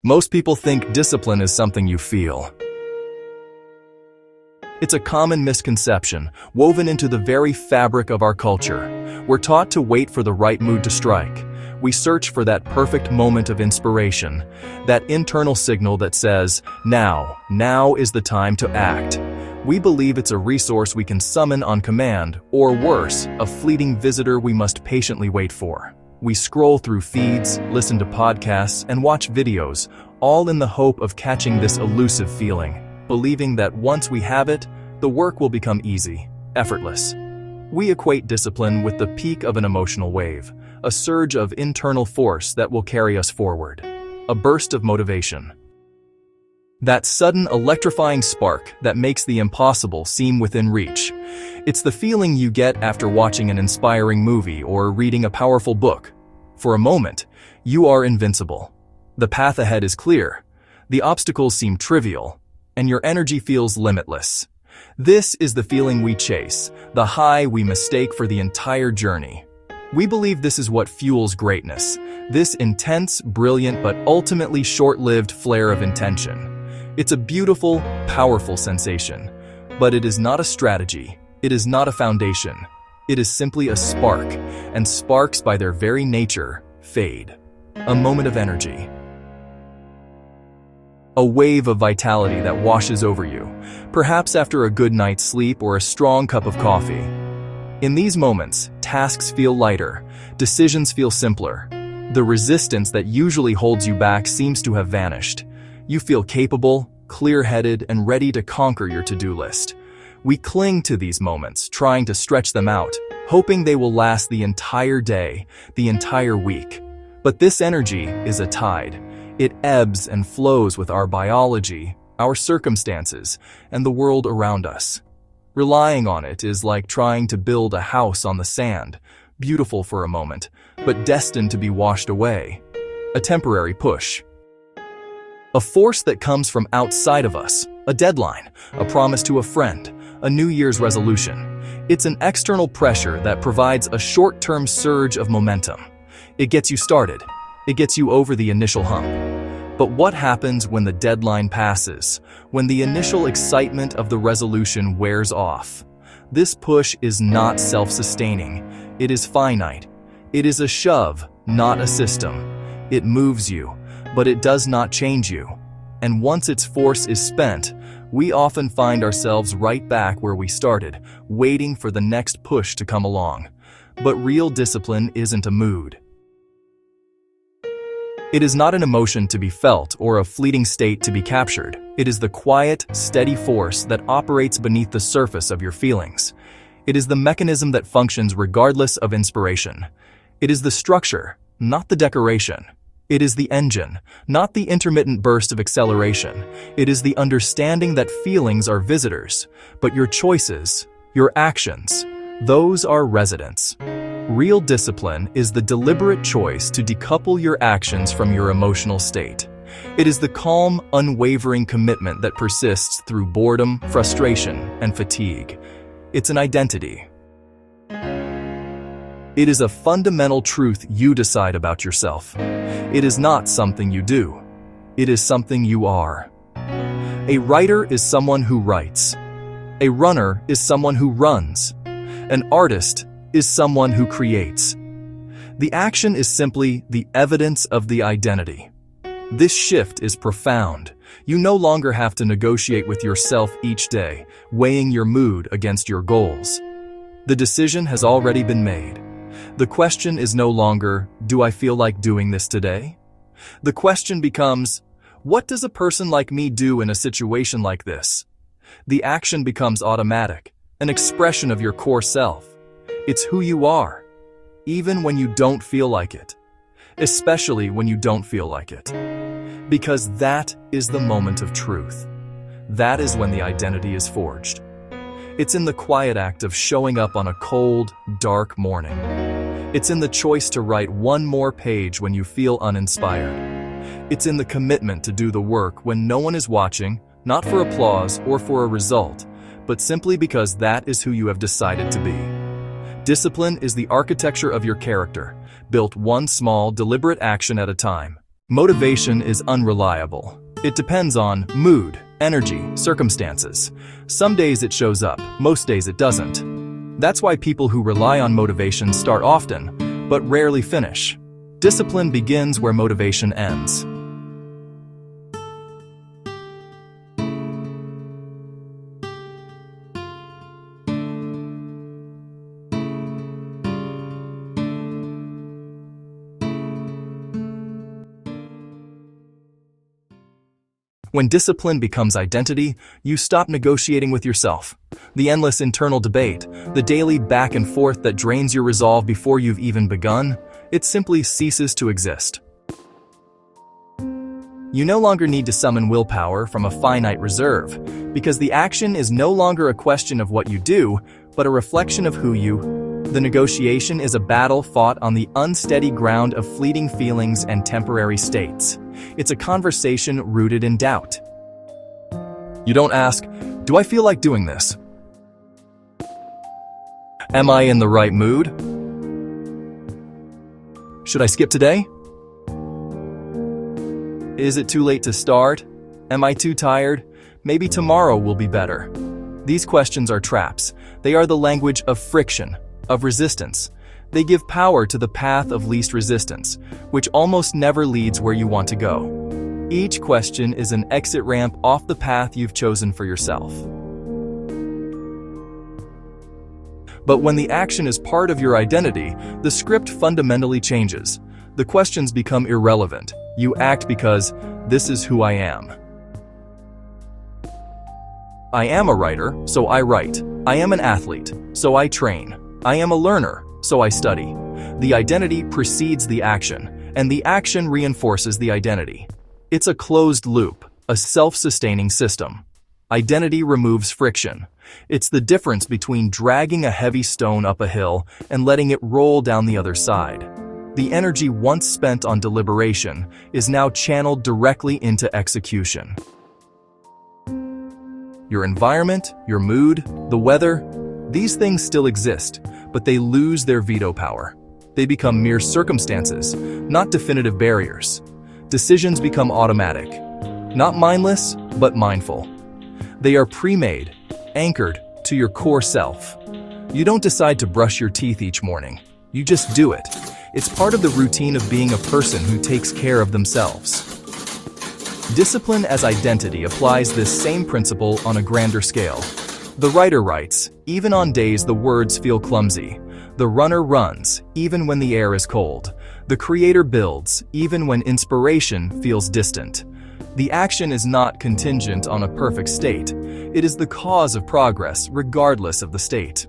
Most people think discipline is something you feel. It's a common misconception, woven into the very fabric of our culture. We're taught to wait for the right mood to strike. We search for that perfect moment of inspiration, that internal signal that says, now is the time to act. We believe it's a resource we can summon on command, or worse, a fleeting visitor we must patiently wait for. We scroll through feeds, listen to podcasts, and watch videos, all in the hope of catching this elusive feeling, believing that once we have it, the work will become easy, effortless. We equate discipline with the peak of an emotional wave, a surge of internal force that will carry us forward, a burst of motivation. That sudden electrifying spark that makes the impossible seem within reach. It's the feeling you get after watching an inspiring movie or reading a powerful book. For a moment, you are invincible. The path ahead is clear, the obstacles seem trivial, and your energy feels limitless. This is the feeling we chase, the high we mistake for the entire journey. We believe this is what fuels greatness, this intense, brilliant, but ultimately short-lived flare of intention. It's a beautiful, powerful sensation, but it is not a strategy, it is not a foundation. It is simply a spark, and sparks by their very nature fade. A moment of energy. A wave of vitality that washes over you, perhaps after a good night's sleep or a strong cup of coffee. In these moments, tasks feel lighter, decisions feel simpler. The resistance that usually holds you back seems to have vanished. You feel capable, clear-headed, and ready to conquer your to-do list. We cling to these moments, trying to stretch them out, hoping they will last the entire day, the entire week. But this energy is a tide. It ebbs and flows with our biology, our circumstances, and the world around us. Relying on it is like trying to build a house on the sand, beautiful for a moment, but destined to be washed away. A temporary push. A force that comes from outside of us, a deadline, a promise to a friend, a New Year's resolution. It's an external pressure that provides a short-term surge of momentum. It gets you started. It gets you over the initial hump. But what happens when the deadline passes, when the initial excitement of the resolution wears off? This push is not self-sustaining. It is finite. It is a shove, not a system. It moves you, but it does not change you. And once its force is spent, we often find ourselves right back where we started, waiting for the next push to come along. But real discipline isn't a mood. It is not an emotion to be felt or a fleeting state to be captured. It is the quiet, steady force that operates beneath the surface of your feelings. It is the mechanism that functions regardless of inspiration. It is the structure, not the decoration. It is the engine, not the intermittent burst of acceleration. It is the understanding that feelings are visitors, but your choices, your actions, those are residents. Real discipline is the deliberate choice to decouple your actions from your emotional state. It is the calm, unwavering commitment that persists through boredom, frustration, and fatigue. It's an identity. It is a fundamental truth you decide about yourself. It is not something you do. It is something you are. A writer is someone who writes. A runner is someone who runs. An artist is someone who creates. The action is simply the evidence of the identity. This shift is profound. You no longer have to negotiate with yourself each day, weighing your mood against your goals. The decision has already been made. The question is no longer, do I feel like doing this today? The question becomes, what does a person like me do in a situation like this? The action becomes automatic, an expression of your core self. It's who you are, even when you don't feel like it, especially when you don't feel like it. Because that is the moment of truth. That is when the identity is forged. It's in the quiet act of showing up on a cold, dark morning. It's in the choice to write one more page when you feel uninspired. It's in the commitment to do the work when no one is watching, not for applause or for a result, but simply because that is who you have decided to be. Discipline is the architecture of your character, built one small, deliberate action at a time. Motivation is unreliable. It depends on mood, energy, circumstances. Some days it shows up, most days it doesn't. That's why people who rely on motivation start often, but rarely finish. Discipline begins where motivation ends. When discipline becomes identity, you stop negotiating with yourself. The endless internal debate, the daily back and forth that drains your resolve before you've even begun, it simply ceases to exist. You no longer need to summon willpower from a finite reserve, because the action is no longer a question of what you do, but a reflection of who you. The negotiation is a battle fought on the unsteady ground of fleeting feelings and temporary states. It's a conversation rooted in doubt. You don't ask, "Do I feel like doing this? Am I in the right mood? Should I skip today? Is it too late to start? Am I too tired? Maybe tomorrow will be better." These questions are traps. They are the language of friction, of resistance. They give power to the path of least resistance, which almost never leads where you want to go. Each question is an exit ramp off the path you've chosen for yourself. But when the action is part of your identity, the script fundamentally changes. The questions become irrelevant. You act because this is who I am. I am a writer, so I write. I am an athlete, so I train. I am a learner, so I study. The identity precedes the action, and the action reinforces the identity. It's a closed loop, a self-sustaining system. Identity removes friction. It's the difference between dragging a heavy stone up a hill and letting it roll down the other side. The energy once spent on deliberation is now channeled directly into execution. Your environment, your mood, the weather, these things still exist, but they lose their veto power. They become mere circumstances, not definitive barriers. Decisions become automatic, not mindless, but mindful. They are pre-made, anchored to your core self. You don't decide to brush your teeth each morning. You just do it. It's part of the routine of being a person who takes care of themselves. Discipline as identity applies this same principle on a grander scale. The writer writes, even on days the words feel clumsy. The runner runs, even when the air is cold. The creator builds, even when inspiration feels distant. The action is not contingent on a perfect state. It is the cause of progress, regardless of the state.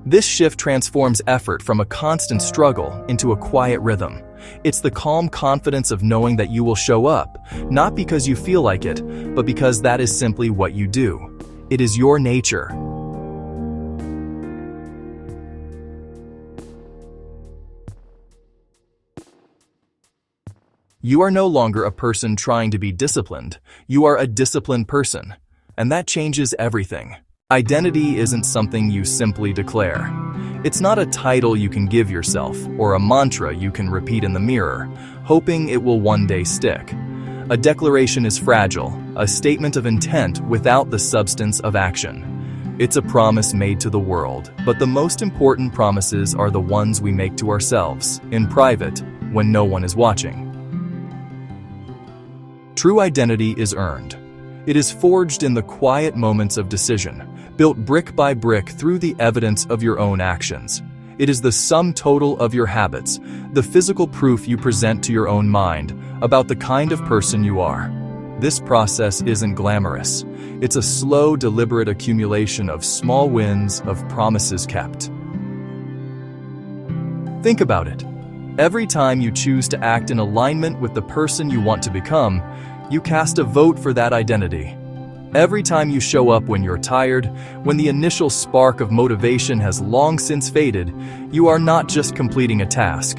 This shift transforms effort from a constant struggle into a quiet rhythm. It's the calm confidence of knowing that you will show up, not because you feel like it, but because that is simply what you do. It is your nature. You are no longer a person trying to be disciplined. You are a disciplined person, and that changes everything. Identity isn't something you simply declare. It's not a title you can give yourself or a mantra you can repeat in the mirror, hoping it will one day stick. A declaration is fragile, a statement of intent without the substance of action. It's a promise made to the world, but the most important promises are the ones we make to ourselves, in private, when no one is watching. True identity is earned. It is forged in the quiet moments of decision, built brick by brick through the evidence of your own actions. It is the sum total of your habits, the physical proof you present to your own mind about the kind of person you are. This process isn't glamorous. It's a slow, deliberate accumulation of small wins, of promises kept. Think about it. Every time you choose to act in alignment with the person you want to become, you cast a vote for that identity. Every time you show up when you're tired, when the initial spark of motivation has long since faded, you are not just completing a task.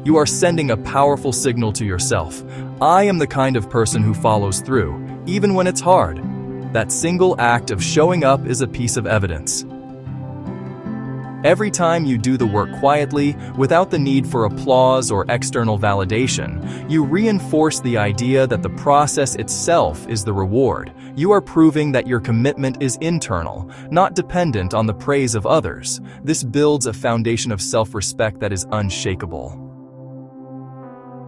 You are sending a powerful signal to yourself. I am the kind of person who follows through, even when it's hard. That single act of showing up is a piece of evidence. Every time you do the work quietly, without the need for applause or external validation, you reinforce the idea that the process itself is the reward. You are proving that your commitment is internal, not dependent on the praise of others. This builds a foundation of self-respect that is unshakable.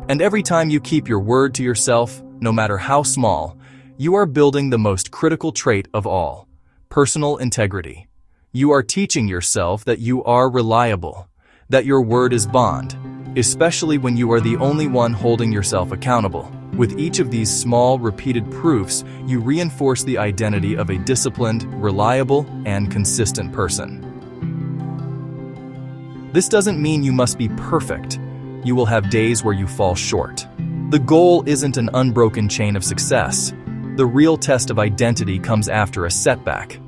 And every time you keep your word to yourself, no matter how small, you are building the most critical trait of all: personal integrity. You are teaching yourself that you are reliable, that your word is bond, especially when you are the only one holding yourself accountable. With each of these small, repeated proofs, you reinforce the identity of a disciplined, reliable, and consistent person. This doesn't mean you must be perfect. You will have days where you fall short. The goal isn't an unbroken chain of success. The real test of identity comes after a setback.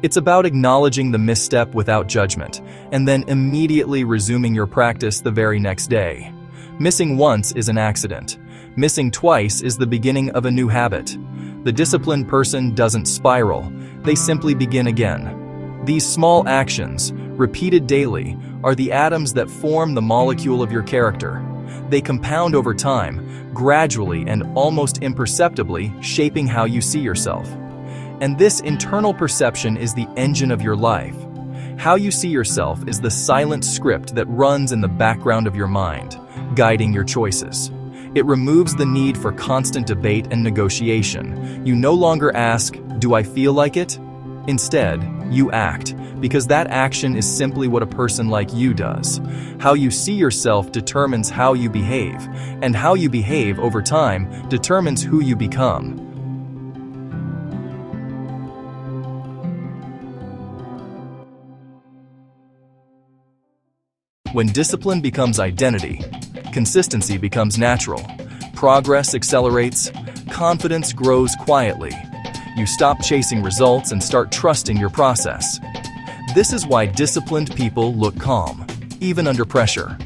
It's about acknowledging the misstep without judgment, and then immediately resuming your practice the very next day. Missing once is an accident. Missing twice is the beginning of a new habit. The disciplined person doesn't spiral, they simply begin again. These small actions, repeated daily, are the atoms that form the molecule of your character. They compound over time, gradually and almost imperceptibly shaping how you see yourself. And this internal perception is the engine of your life. How you see yourself is the silent script that runs in the background of your mind, guiding your choices. It removes the need for constant debate and negotiation. You no longer ask, "Do I feel like it?" Instead, you act, because that action is simply what a person like you does. How you see yourself determines how you behave, and how you behave over time determines who you become. When discipline becomes identity, consistency becomes natural, progress accelerates, confidence grows quietly. You stop chasing results and start trusting your process. This is why disciplined people look calm, even under pressure.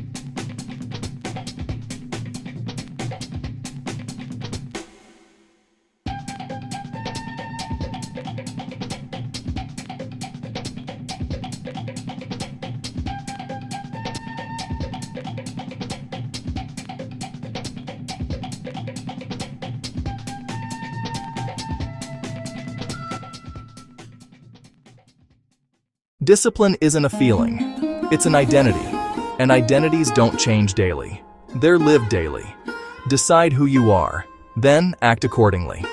Discipline isn't a feeling, it's an identity. And identities don't change daily. They're lived daily. Decide who you are, then act accordingly.